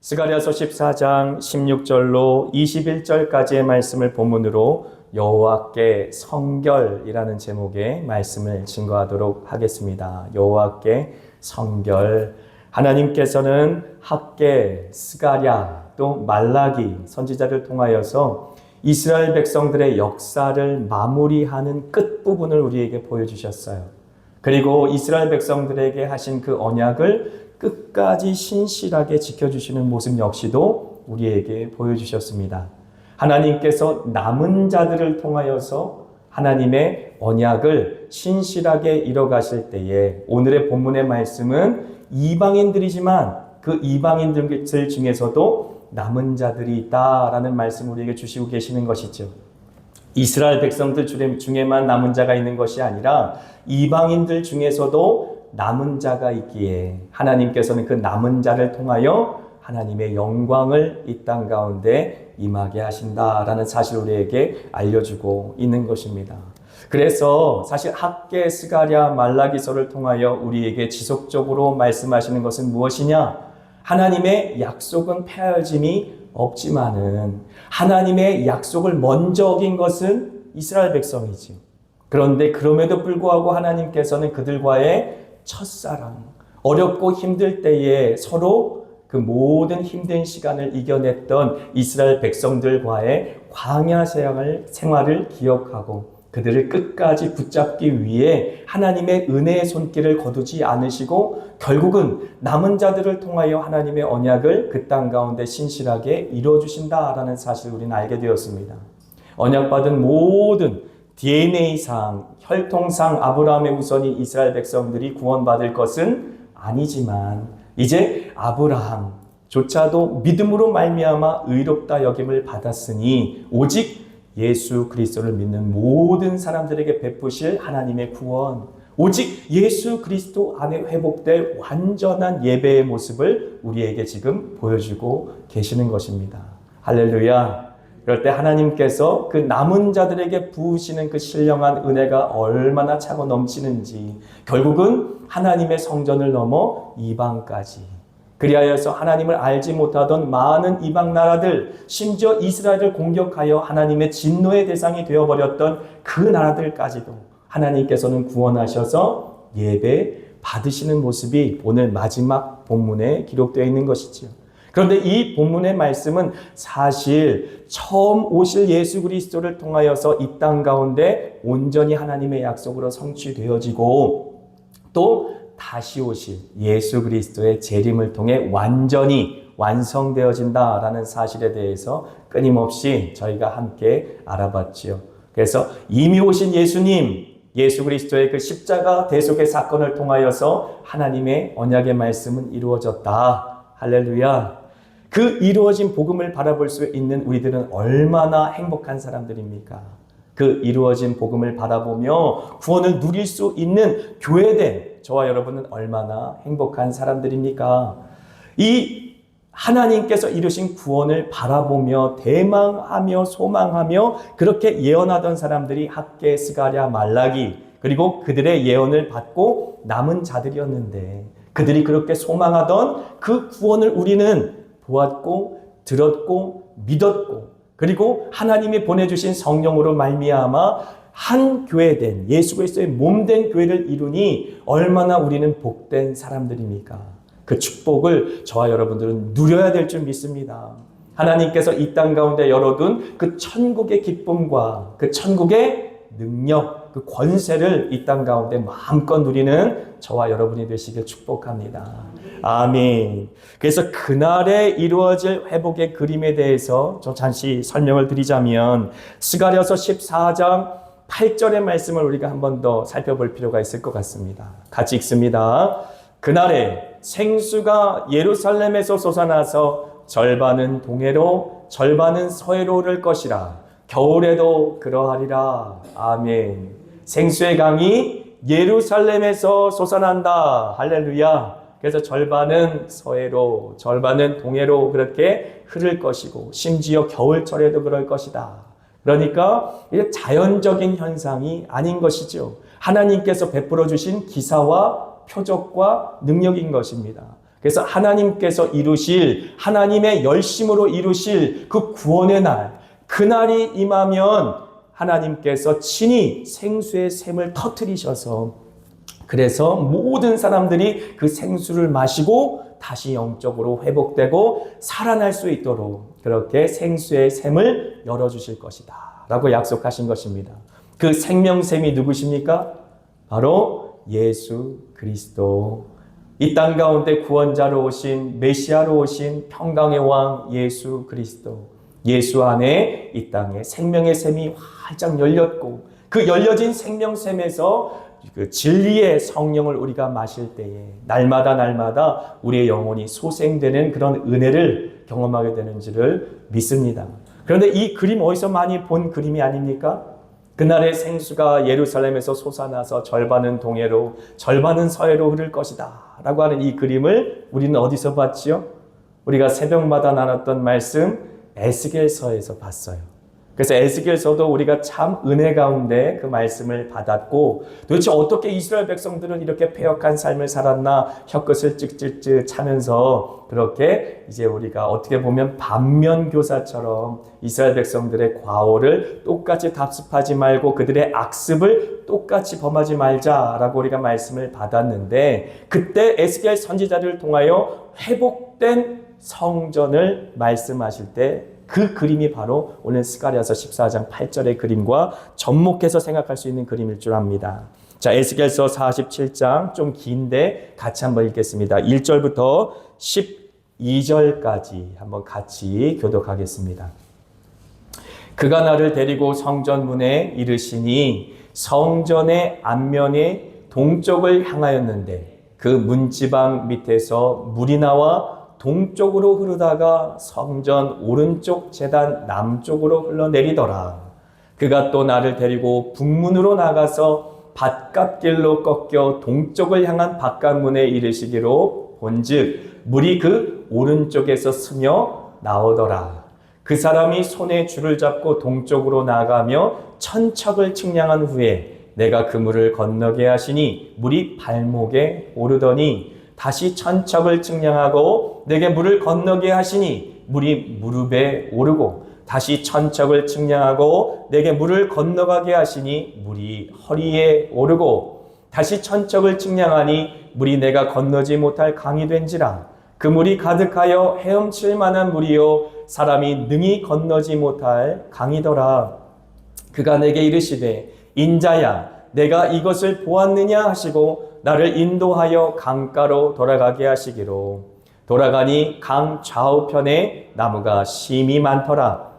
스가랴서 14장 16절로 21절까지의 말씀을 본문으로 여호와께 성결이라는 제목의 말씀을 증거하도록 하겠습니다. 여호와께 성결. 하나님께서는 학개, 스가랴, 또 말라기 선지자를 통하여서 이스라엘 백성들의 역사를 마무리하는 끝부분을 우리에게 보여주셨어요. 그리고 이스라엘 백성들에게 하신 그 언약을 끝까지 신실하게 지켜주시는 모습 역시도 우리에게 보여주셨습니다. 하나님께서 남은 자들을 통하여서 하나님의 언약을 신실하게 이뤄가실 때에 오늘의 본문의 말씀은 이방인들이지만 그 이방인들 중에서도 남은 자들이 있다라는 말씀을 우리에게 주시고 계시는 것이죠. 이스라엘 백성들 중에만 남은 자가 있는 것이 아니라 이방인들 중에서도 남은 자가 있기에 하나님께서는 그 남은 자를 통하여 하나님의 영광을 이 땅 가운데 임하게 하신다라는 사실을 우리에게 알려주고 있는 것입니다. 그래서 사실 학개, 스가랴, 말라기서를 통하여 우리에게 지속적으로 말씀하시는 것은 무엇이냐? 하나님의 약속은 폐하여짐이 없지만은 하나님의 약속을 먼저 어긴 것은 이스라엘 백성이지. 그런데 그럼에도 불구하고 하나님께서는 그들과의 첫사랑, 어렵고 힘들 때에 서로 그 모든 힘든 시간을 이겨냈던 이스라엘 백성들과의 광야 생활을 기억하고 그들을 끝까지 붙잡기 위해 하나님의 은혜의 손길을 거두지 않으시고 결국은 남은 자들을 통하여 하나님의 언약을 그 땅 가운데 신실하게 이루어주신다라는 사실을 우리는 알게 되었습니다. 언약받은 모든 DNA상, 혈통상 아브라함의 후손이 이스라엘 백성들이 구원받을 것은 아니지만 이제 아브라함조차도 믿음으로 말미암아 의롭다 여김을 받았으니 오직 예수 그리스도를 믿는 모든 사람들에게 베푸실 하나님의 구원, 오직 예수 그리스도 안에 회복될 완전한 예배의 모습을 우리에게 지금 보여주고 계시는 것입니다. 할렐루야. 그럴 때 하나님께서 그 남은 자들에게 부으시는 그 신령한 은혜가 얼마나 차고 넘치는지 결국은 하나님의 성전을 넘어 이방까지 그리하여서 하나님을 알지 못하던 많은 이방 나라들 심지어 이스라엘을 공격하여 하나님의 진노의 대상이 되어버렸던 그 나라들까지도 하나님께서는 구원하셔서 예배 받으시는 모습이 오늘 마지막 본문에 기록되어 있는 것이지요. 그런데 이 본문의 말씀은 사실 처음 오실 예수 그리스도를 통하여서 이 땅 가운데 온전히 하나님의 약속으로 성취되어지고 또 다시 오실 예수 그리스도의 재림을 통해 완전히 완성되어진다라는 사실에 대해서 끊임없이 저희가 함께 알아봤지요. 그래서 이미 오신 예수님, 예수 그리스도의 그 십자가 대속의 사건을 통하여서 하나님의 언약의 말씀은 이루어졌다. 할렐루야. 그 이루어진 복음을 바라볼 수 있는 우리들은 얼마나 행복한 사람들입니까? 그 이루어진 복음을 바라보며 구원을 누릴 수 있는 교회된 저와 여러분은 얼마나 행복한 사람들입니까? 이 하나님께서 이루신 구원을 바라보며 대망하며 소망하며 그렇게 예언하던 사람들이 학개, 스가랴, 말라기 그리고 그들의 예언을 받고 남은 자들이었는데 그들이 그렇게 소망하던 그 구원을 우리는 보았고 들었고 믿었고 그리고 하나님이 보내주신 성령으로 말미암아 한 교회된 예수 그리스도의 몸된 교회를 이루니 얼마나 우리는 복된 사람들입니까? 그 축복을 저와 여러분들은 누려야 될 줄 믿습니다. 하나님께서 이 땅 가운데 열어둔 그 천국의 기쁨과 그 천국의 능력, 그 권세를 이 땅 가운데 마음껏 누리는 저와 여러분이 되시길 축복합니다. 아멘. 그래서 그날에 이루어질 회복의 그림에 대해서 좀 잠시 설명을 드리자면 스가랴서 14장 8절의 말씀을 우리가 한 번 더 살펴볼 필요가 있을 것 같습니다. 같이 읽습니다. 그날에 생수가 예루살렘에서 솟아나서 절반은 동해로 절반은 서해로 흐를 것이라. 겨울에도 그러하리라. 아멘. 생수의 강이 예루살렘에서 솟아난다. 할렐루야. 그래서 절반은 서해로 절반은 동해로 그렇게 흐를 것이고 심지어 겨울철에도 그럴 것이다. 그러니까 이게 자연적인 현상이 아닌 것이죠. 하나님께서 베풀어 주신 기사와 표적과 능력인 것입니다. 그래서 하나님께서 이루실, 하나님의 열심으로 이루실 그 구원의 날, 그날이 임하면 하나님께서 친히 생수의 샘을 터뜨리셔서, 그래서 모든 사람들이 그 생수를 마시고 다시 영적으로 회복되고 살아날 수 있도록 그렇게 생수의 샘을 열어주실 것이다 라고 약속하신 것입니다. 그 생명샘이 누구십니까? 바로 예수 그리스도, 이 땅 가운데 구원자로 오신, 메시아로 오신 평강의 왕 예수 그리스도. 예수 안에 이 땅에 생명의 샘이 활짝 열렸고, 그 열려진 생명샘에서 그 진리의 성령을 우리가 마실 때에 날마다 우리의 영혼이 소생되는 그런 은혜를 경험하게 되는지를 믿습니다. 그런데 이 그림 어디서 많이 본 그림이 아닙니까? 그날의 생수가 예루살렘에서 솟아나서 절반은 동해로 절반은 서해로 흐를 것이다 라고 하는 이 그림을 우리는 어디서 봤지요? 우리가 새벽마다 나눴던 말씀 에스겔서에서 봤어요. 그래서 에스겔서도 우리가 참 은혜 가운데 그 말씀을 받았고, 도대체 어떻게 이스라엘 백성들은 이렇게 패역한 삶을 살았나 혀끝을 쯧쯧쯧 차면서 그렇게 이제 우리가 어떻게 보면 반면교사처럼 이스라엘 백성들의 과오를 똑같이 답습하지 말고 그들의 악습을 똑같이 범하지 말자라고 우리가 말씀을 받았는데, 그때 에스겔 선지자를 통하여 회복된 성전을 말씀하실 때 그 그림이 바로 오늘 스가랴서 14장 8절의 그림과 접목해서 생각할 수 있는 그림일 줄 압니다. 자, 에스겔서 47장 좀 긴데 같이 한번 읽겠습니다. 1절부터 12절까지 한번 같이 교독하겠습니다. 그가 나를 데리고 성전 문에 이르시니 성전의 앞면에 동쪽을 향하였는데 그 문지방 밑에서 물이 나와 동쪽으로 흐르다가 성전 오른쪽 제단 남쪽으로 흘러내리더라. 그가 또 나를 데리고 북문으로 나가서 밭갓길로 꺾여 동쪽을 향한 바깥문에 이르시기로 본즉 물이 그 오른쪽에서 스며 나오더라. 그 사람이 손에 줄을 잡고 동쪽으로 나가며 천척을 측량한 후에 내가 그 물을 건너게 하시니 물이 발목에 오르더니 다시 천척을 측량하고 내게 물을 건너게 하시니 물이 무릎에 오르고 다시 천척을 측량하고 내게 물을 건너가게 하시니 물이 허리에 오르고 다시 천척을 측량하니 물이 내가 건너지 못할 강이 된지라. 그 물이 가득하여 헤엄칠 만한 물이요 사람이 능히 건너지 못할 강이더라. 그가 내게 이르시되 인자야 내가 이것을 보았느냐 하시고 나를 인도하여 강가로 돌아가게 하시기로. 돌아가니 강 좌우편에 나무가 심이 많더라.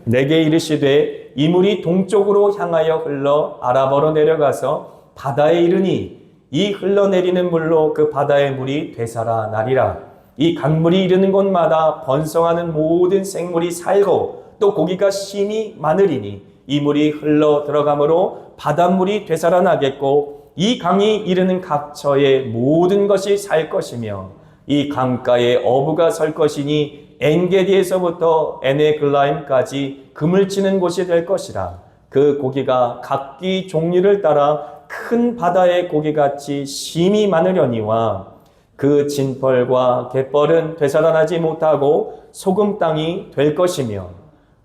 내게 이르시되 이 물이 동쪽으로 향하여 흘러 아라바로 내려가서 바다에 이르니 이 흘러내리는 물로 그 바다의 물이 되살아나리라. 이 강물이 이르는 곳마다 번성하는 모든 생물이 살고 또 고기가 심이 많으리니 이 물이 흘러 들어가므로 바닷물이 되살아나겠고 이 강이 이르는 각처의 모든 것이 살 것이며 이 강가에 어부가 설 것이니 엔게디에서부터 에네글라임까지 금을 치는 곳이 될 것이라. 그 고기가 각기 종류를 따라 큰 바다의 고기같이 심이 많으려니와 그 진펄과 갯벌은 되살아나지 못하고 소금 땅이 될 것이며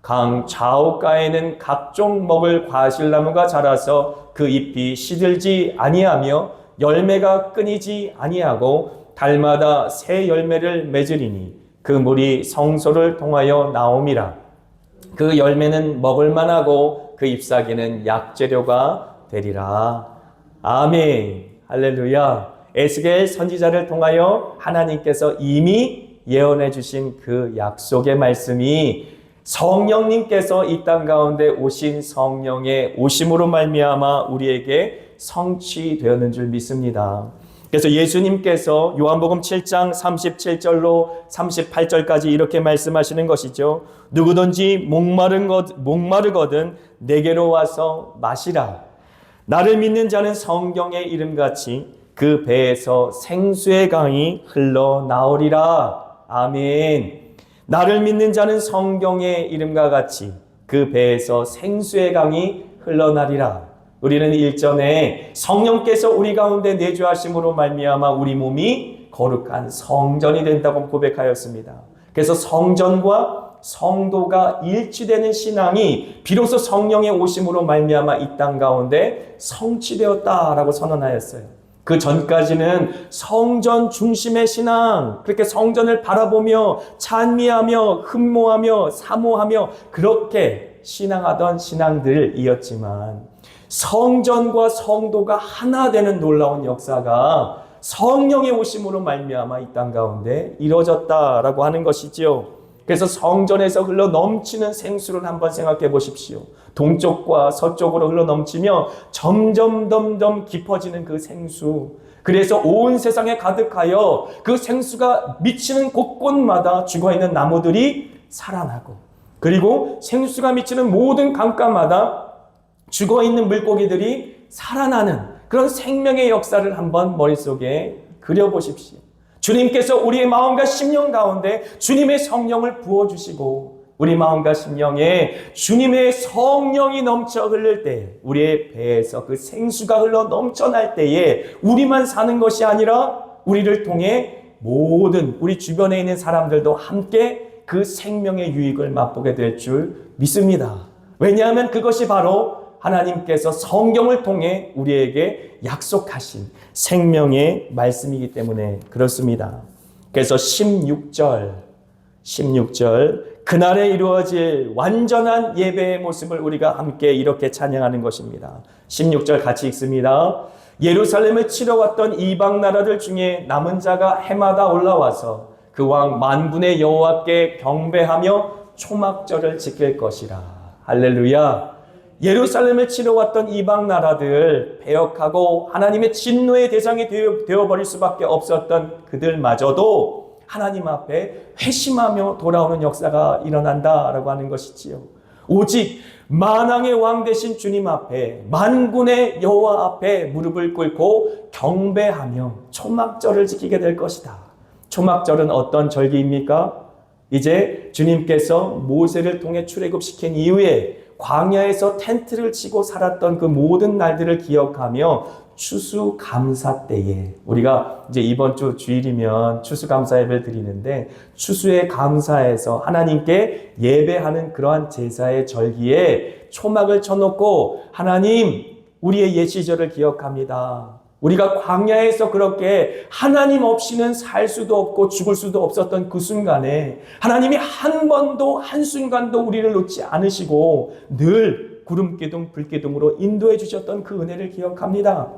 강 좌우가에는 각종 먹을 과실나무가 자라서 그 잎이 시들지 아니하며 열매가 끊이지 아니하고 달마다 새 열매를 맺으리니 그 물이 성소를 통하여 나옴이라. 그 열매는 먹을 만하고 그 잎사귀는 약재료가 되리라. 아멘. 할렐루야. 에스겔 선지자를 통하여 하나님께서 이미 예언해 주신 그 약속의 말씀이 성령님께서 이 땅 가운데 오신 성령의 오심으로 말미암아 우리에게 성취되었는 줄 믿습니다. 그래서 예수님께서 요한복음 7장 37절로 38절까지 이렇게 말씀하시는 것이죠. 누구든지 목마르거든 내게로 와서 마시라. 나를 믿는 자는 성경의 이름같이 그 배에서 생수의 강이 흘러나오리라. 아멘. 나를 믿는 자는 성경의 이름과 같이 그 배에서 생수의 강이 흘러나리라. 우리는 일전에 성령께서 우리 가운데 내주하심으로 말미암아 우리 몸이 거룩한 성전이 된다고 고백하였습니다. 그래서 성전과 성도가 일치되는 신앙이 비로소 성령의 오심으로 말미암아 이 땅 가운데 성취되었다라고 선언하였어요. 그 전까지는 성전 중심의 신앙, 그렇게 성전을 바라보며 찬미하며 흠모하며 사모하며 그렇게 신앙하던 신앙들이었지만 성전과 성도가 하나 되는 놀라운 역사가 성령의 오심으로 말미암아 이 땅 가운데 이루어졌다라고 하는 것이지요. 그래서 성전에서 흘러 넘치는 생수를 한번 생각해 보십시오. 동쪽과 서쪽으로 흘러 넘치며 점점 깊어지는 그 생수. 그래서 온 세상에 가득하여 그 생수가 미치는 곳곳마다 죽어있는 나무들이 살아나고, 그리고 생수가 미치는 모든 강가마다 죽어있는 물고기들이 살아나는 그런 생명의 역사를 한번 머릿속에 그려보십시오. 주님께서 우리의 마음과 심령 가운데 주님의 성령을 부어주시고 우리 마음과 심령에 주님의 성령이 넘쳐 흐를 때, 우리의 배에서 그 생수가 흘러 넘쳐날 때에 우리만 사는 것이 아니라 우리를 통해 모든 우리 주변에 있는 사람들도 함께 그 생명의 유익을 맛보게 될 줄 믿습니다. 왜냐하면 그것이 바로 하나님께서 성경을 통해 우리에게 약속하신 생명의 말씀이기 때문에 그렇습니다. 그래서 16절 그날에 이루어질 완전한 예배의 모습을 우리가 함께 이렇게 찬양하는 것입니다. 16절 같이 읽습니다. 예루살렘을 치러 왔던 이방 나라들 중에 남은 자가 해마다 올라와서 그 왕 만군의 여호와께 경배하며 초막절을 지킬 것이라. 할렐루야. 예루살렘을 치러 왔던 이방 나라들, 배역하고 하나님의 진노의 대상이 되어버릴 수밖에 없었던 그들마저도 하나님 앞에 회심하며 돌아오는 역사가 일어난다라고 하는 것이지요. 오직 만왕의 왕 되신 주님 앞에, 만군의 여호와 앞에 무릎을 꿇고 경배하며 초막절을 지키게 될 것이다. 초막절은 어떤 절기입니까? 이제 주님께서 모세를 통해 출애굽시킨 이후에 광야에서 텐트를 치고 살았던 그 모든 날들을 기억하며 추수감사 때에, 우리가 이제 이번 주 주일이면 추수감사 예배를 드리는데 추수의 감사에서 하나님께 예배하는 그러한 제사의 절기에 초막을 쳐놓고, 하나님 우리의 옛 시절을 기억합니다. 우리가 광야에서 그렇게 하나님 없이는 살 수도 없고 죽을 수도 없었던 그 순간에 하나님이 한 번도 한순간도 우리를 놓지 않으시고 늘 구름기둥 불기둥으로 인도해 주셨던 그 은혜를 기억합니다.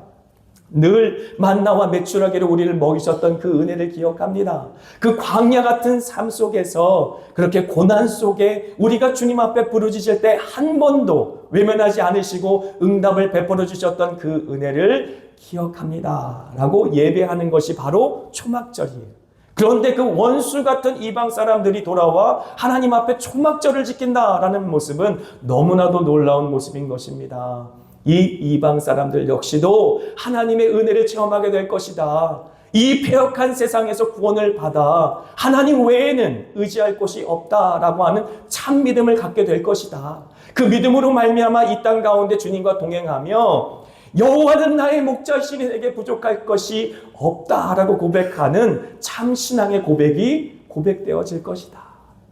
늘 만나와 메추라기로 우리를 먹이셨던 그 은혜를 기억합니다. 그 광야 같은 삶 속에서, 그렇게 고난 속에 우리가 주님 앞에 부르짖을 때 한 번도 외면하지 않으시고 응답을 베풀어 주셨던 그 은혜를 기억합니다 라고 예배하는 것이 바로 초막절이에요. 그런데 그 원수 같은 이방 사람들이 돌아와 하나님 앞에 초막절을 지킨다라는 모습은 너무나도 놀라운 모습인 것입니다. 이 이방 사람들 역시도 하나님의 은혜를 체험하게 될 것이다. 이 패역한 세상에서 구원을 받아 하나님 외에는 의지할 곳이 없다라고 하는 참 믿음을 갖게 될 것이다. 그 믿음으로 말미암아 이 땅 가운데 주님과 동행하며 여호와는 나의 목자시니 내게 부족할 것이 없다라고 고백하는 참 신앙의 고백이 고백되어질 것이다.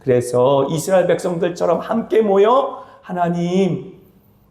그래서 이스라엘 백성들처럼 함께 모여 하나님,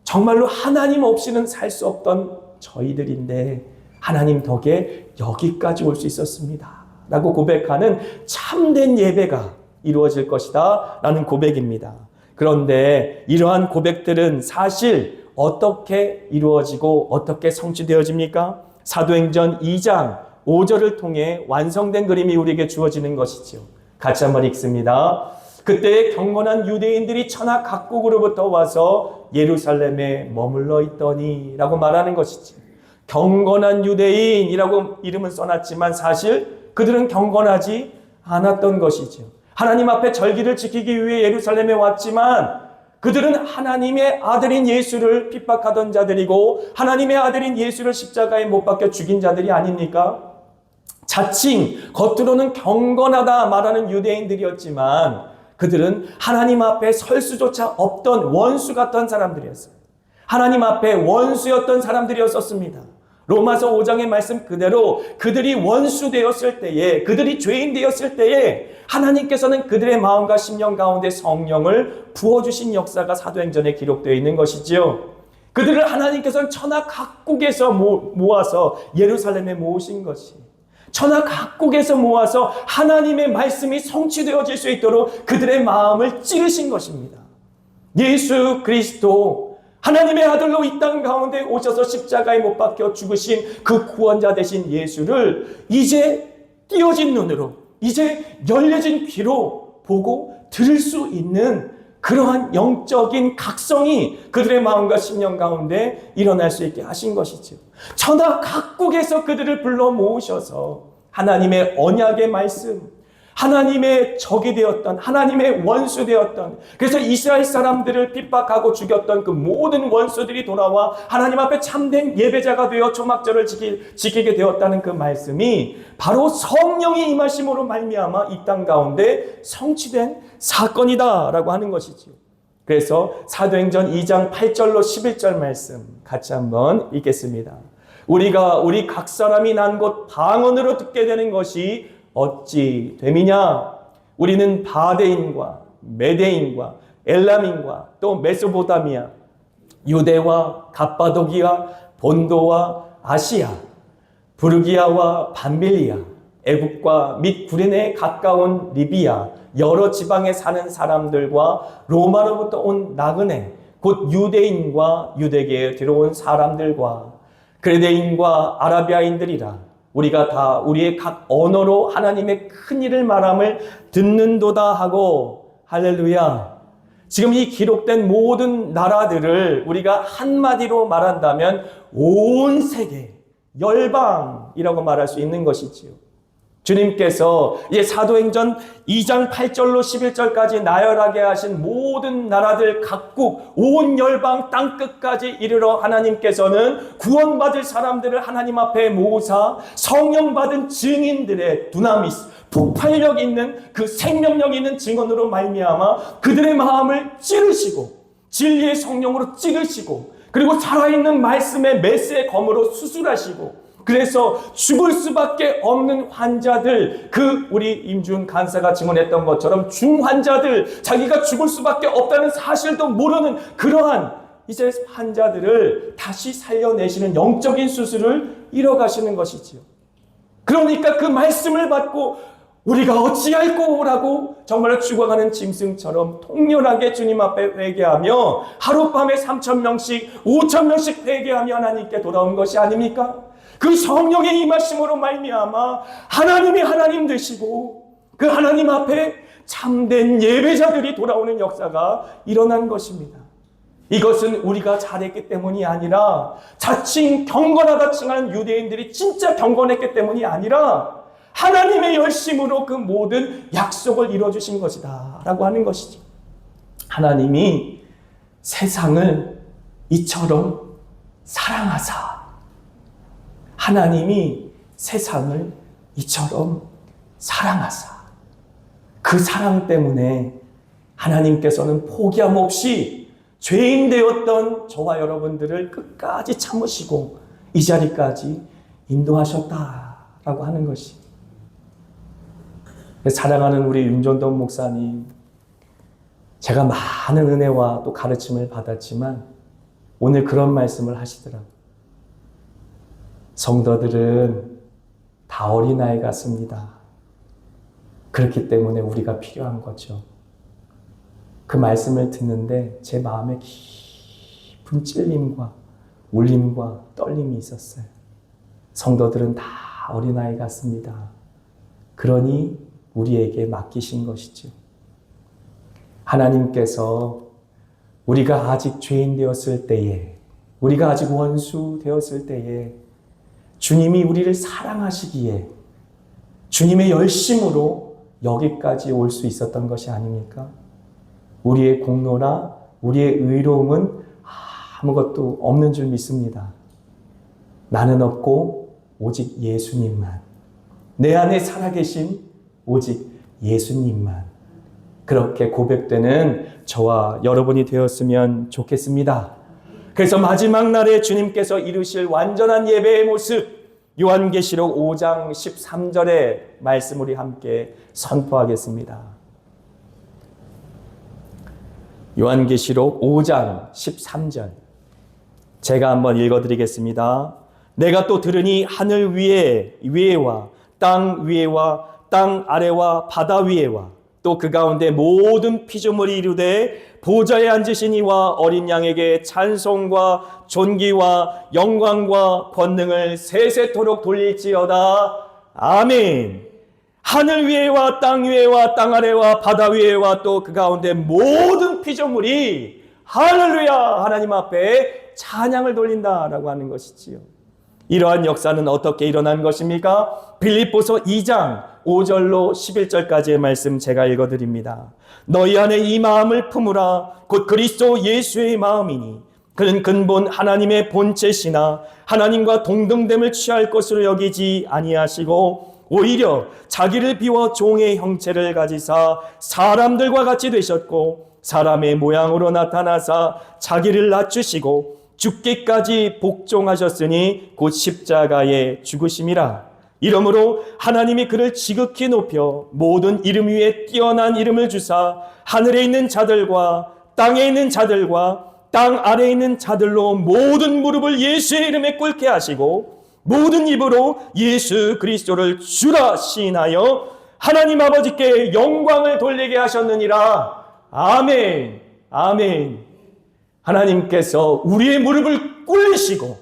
정말로 하나님 없이는 살 수 없던 저희들인데 하나님 덕에 여기까지 올 수 있었습니다 라고 고백하는 참된 예배가 이루어질 것이다 라는 고백입니다. 그런데 이러한 고백들은 사실 어떻게 이루어지고 어떻게 성취되어집니까? 사도행전 2장 5절을 통해 완성된 그림이 우리에게 주어지는 것이죠. 같이 한번 읽습니다. 그때 경건한 유대인들이 천하 각국으로부터 와서 예루살렘에 머물러 있더니 라고 말하는 것이지. 경건한 유대인이라고 이름은 써놨지만 사실 그들은 경건하지 않았던 것이죠. 하나님 앞에 절기를 지키기 위해 예루살렘에 왔지만 그들은 하나님의 아들인 예수를 핍박하던 자들이고 하나님의 아들인 예수를 십자가에 못 박혀 죽인 자들이 아닙니까? 자칭 겉으로는 경건하다 말하는 유대인들이었지만 그들은 하나님 앞에 설 수조차 없던 원수 같던 사람들이었어요. 하나님 앞에 원수였던 사람들이었었습니다. 로마서 5장의 말씀 그대로 그들이 원수 되었을 때에, 그들이 죄인 되었을 때에 하나님께서는 그들의 마음과 심령 가운데 성령을 부어주신 역사가 사도행전에 기록되어 있는 것이지요. 그들을 하나님께서는 천하 각국에서 모아서 예루살렘에 모으신 것이, 천하 각국에서 모아서 하나님의 말씀이 성취되어질 수 있도록 그들의 마음을 찌르신 것입니다. 예수 그리스도, 하나님의 아들로 이 땅 가운데 오셔서 십자가에 못 박혀 죽으신 그 구원자 되신 예수를 이제 띄어진 눈으로, 이제 열려진 귀로 보고 들을 수 있는 그러한 영적인 각성이 그들의 마음과 심령 가운데 일어날 수 있게 하신 것이죠. 천하 각국에서 그들을 불러 모으셔서 하나님의 언약의 말씀, 하나님의 적이 되었던, 하나님의 원수 되었던, 그래서 이스라엘 사람들을 핍박하고 죽였던 그 모든 원수들이 돌아와 하나님 앞에 참된 예배자가 되어 초막절을 지키게 되었다는 그 말씀이 바로 성령이 임하심으로 말미암아 이 땅 가운데 성취된 사건이다라고 하는 것이지요. 그래서 사도행전 2장 8절로 11절 말씀 같이 한번 읽겠습니다. 우리가 우리 각 사람이 난 곳 방언으로 듣게 되는 것이 어찌 됨이냐? 우리는 바데인과 메데인과 엘람인과 또 메소포타미아, 유대와 갑바도기아, 본도와 아시아, 부르기아와 밤빌리아, 애국과 및 구레네에 가까운 리비아, 여러 지방에 사는 사람들과 로마로부터 온 나그네, 곧 유대인과 유대계에 들어온 사람들과 그레데인과 아라비아인들이라. 우리가 다 우리의 각 언어로 하나님의 큰 일을 말함을 듣는도다 하고, 할렐루야. 지금 이 기록된 모든 나라들을 우리가 한마디로 말한다면 온 세계, 열방이라고 말할 수 있는 것이지요. 주님께서 이제 사도행전 2장 8절로 11절까지 나열하게 하신 모든 나라들 각국 온 열방 땅끝까지 이르러 하나님께서는 구원받을 사람들을 하나님 앞에 모으사 성령 받은 증인들의 두나미스, 폭발력 있는 그 생명력 있는 증언으로 말미암아 그들의 마음을 찌르시고 진리의 성령으로 찌르시고 그리고 살아있는 말씀의 메스의 검으로 수술하시고, 그래서 죽을 수밖에 없는 환자들, 그 우리 임준 간사가 증언했던 것처럼 중환자들, 자기가 죽을 수밖에 없다는 사실도 모르는 그러한 이제 환자들을 다시 살려내시는 영적인 수술을 이뤄가시는 것이지요. 그러니까 그 말씀을 받고 우리가 어찌할꼬라고 정말 죽어가는 짐승처럼 통렬하게 주님 앞에 회개하며 하룻밤에 3,000명씩 5,000명씩 회개하며 하나님께 돌아온 것이 아닙니까? 그 성령의 임하심으로 말미암아 하나님이 하나님 되시고 그 하나님 앞에 참된 예배자들이 돌아오는 역사가 일어난 것입니다. 이것은 우리가 잘했기 때문이 아니라, 자칭 경건하다 칭하는 유대인들이 진짜 경건했기 때문이 아니라 하나님의 열심으로 그 모든 약속을 이뤄주신 것이다 라고 하는 것이죠. 하나님이 세상을 이처럼 사랑하사, 하나님이 세상을 이처럼 사랑하사, 그 사랑 때문에 하나님께서는 포기함 없이 죄인 되었던 저와 여러분들을 끝까지 참으시고 이 자리까지 인도하셨다라고 하는 것이. 사랑하는 우리 윤전동 목사님, 제가 많은 은혜와 또 가르침을 받았지만 오늘 그런 말씀을 하시더라고요. 성도들은 다 어린아이 같습니다. 그렇기 때문에 우리가 필요한 거죠. 그 말씀을 듣는데 제 마음에 깊은 찔림과 울림과 떨림이 있었어요. 성도들은 다 어린아이 같습니다. 그러니 우리에게 맡기신 것이죠. 하나님께서 우리가 아직 죄인 되었을 때에, 우리가 아직 원수 되었을 때에 주님이 우리를 사랑하시기에 주님의 열심으로 여기까지 올 수 있었던 것이 아닙니까? 우리의 공로나 우리의 의로움은 아무것도 없는 줄 믿습니다. 나는 없고 오직 예수님만, 내 안에 살아계신 오직 예수님만, 그렇게 고백되는 저와 여러분이 되었으면 좋겠습니다. 그래서 마지막 날에 주님께서 이루실 완전한 예배의 모습, 요한계시록 5장 13절의 말씀 우리 함께 선포하겠습니다. 요한계시록 5장 13절 제가 한번 읽어드리겠습니다. 내가 또 들으니 하늘 위에와 땅 위에와 땅 아래와 바다 위에와 또 그 가운데 모든 피조물이 이르되 보좌에 앉으신 이와 어린 양에게 찬송과 존귀와 영광과 권능을 세세토록 돌릴지어다. 아멘. 하늘 위에와 땅 위에와 땅 아래와 바다 위에와 또 그 가운데 모든 피조물이 할렐루야 하나님 앞에 찬양을 돌린다라고 하는 것이지요. 이러한 역사는 어떻게 일어난 것입니까? 빌립보서 2장 5절로 11절까지의 말씀 제가 읽어드립니다. 너희 안에 이 마음을 품으라. 곧 그리스도 예수의 마음이니 그는 근본 하나님의 본체시나 하나님과 동등됨을 취할 것으로 여기지 아니하시고 오히려 자기를 비워 종의 형체를 가지사 사람들과 같이 되셨고 사람의 모양으로 나타나사 자기를 낮추시고 죽기까지 복종하셨으니 곧 십자가에 죽으심이라. 이러므로 하나님이 그를 지극히 높여 모든 이름 위에 뛰어난 이름을 주사 하늘에 있는 자들과 땅에 있는 자들과 땅 아래에 있는 자들로 모든 무릎을 예수의 이름에 꿇게 하시고 모든 입으로 예수 그리스도를 주라 시인하여 하나님 아버지께 영광을 돌리게 하셨느니라. 아멘. 아멘. 하나님께서 우리의 무릎을 꿇으시고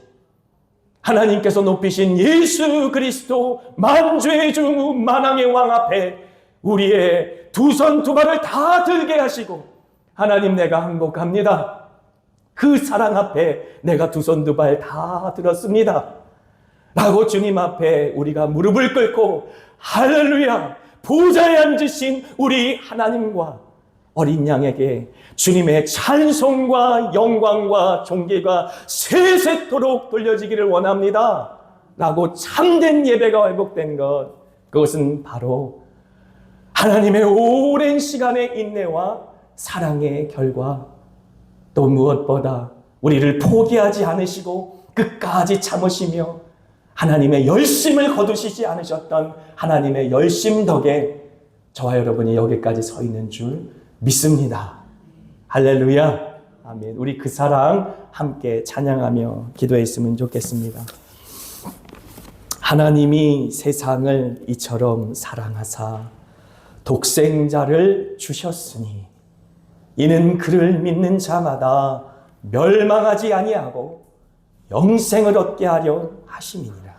하나님께서 높이신 예수 그리스도 만주의 주 만왕의 왕 앞에 우리의 두 손 두 발을 다 들게 하시고 하나님 내가 항복합니다. 그 사랑 앞에 내가 두 손 두 발 다 들었습니다. 라고 주님 앞에 우리가 무릎을 꿇고 할렐루야 보좌에 앉으신 우리 하나님과 어린 양에게 주님의 찬송과 영광과 존귀가 세세토록 돌려지기를 원합니다. 라고 참된 예배가 회복된 것, 그것은 바로 하나님의 오랜 시간의 인내와 사랑의 결과, 또 무엇보다 우리를 포기하지 않으시고 끝까지 참으시며 하나님의 열심을 거두시지 않으셨던 하나님의 열심 덕에 저와 여러분이 여기까지 서 있는 줄 믿습니다. 할렐루야. 아멘. 우리 그 사랑 함께 찬양하며 기도했으면 좋겠습니다. 하나님이 세상을 이처럼 사랑하사 독생자를 주셨으니 이는 그를 믿는 자마다 멸망하지 아니하고 영생을 얻게 하려 하심이니라.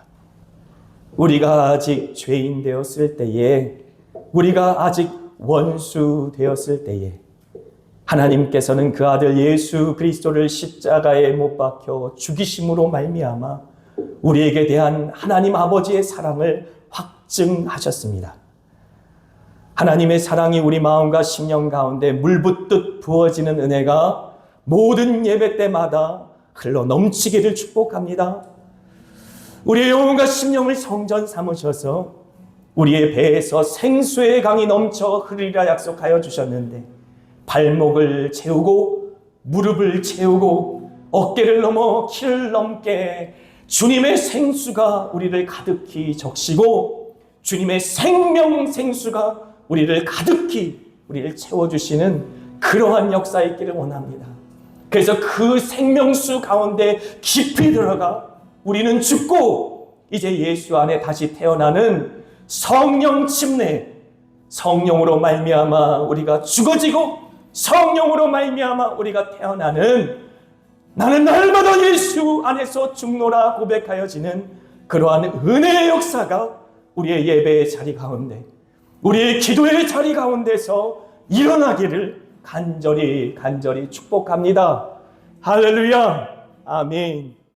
우리가 아직 죄인 되었을 때에, 우리가 아직 원수 되었을 때에 하나님께서는 그 아들 예수 그리스도를 십자가에 못 박혀 죽이심으로 말미암아 우리에게 대한 하나님 아버지의 사랑을 확증하셨습니다. 하나님의 사랑이 우리 마음과 심령 가운데 물붓듯 부어지는 은혜가 모든 예배 때마다 흘러 넘치기를 축복합니다. 우리의 영혼과 심령을 성전 삼으셔서 우리의 배에서 생수의 강이 넘쳐 흐르리라 약속하여 주셨는데 발목을 채우고 무릎을 채우고 어깨를 넘어 키를 넘게 주님의 생수가 우리를 가득히 적시고 주님의 생명 생수가 우리를 가득히 우리를 채워주시는 그러한 역사 있기를 원합니다. 그래서 그 생명수 가운데 깊이 들어가 우리는 죽고 이제 예수 안에 다시 태어나는 성령 침례, 성령으로 말미암아 우리가 죽어지고 성령으로 말미암아 우리가 태어나는 나는 날마다 예수 안에서 죽노라 고백하여지는 그러한 은혜의 역사가 우리의 예배의 자리 가운데, 우리의 기도의 자리 가운데서 일어나기를 간절히 축복합니다. 할렐루야. 아멘.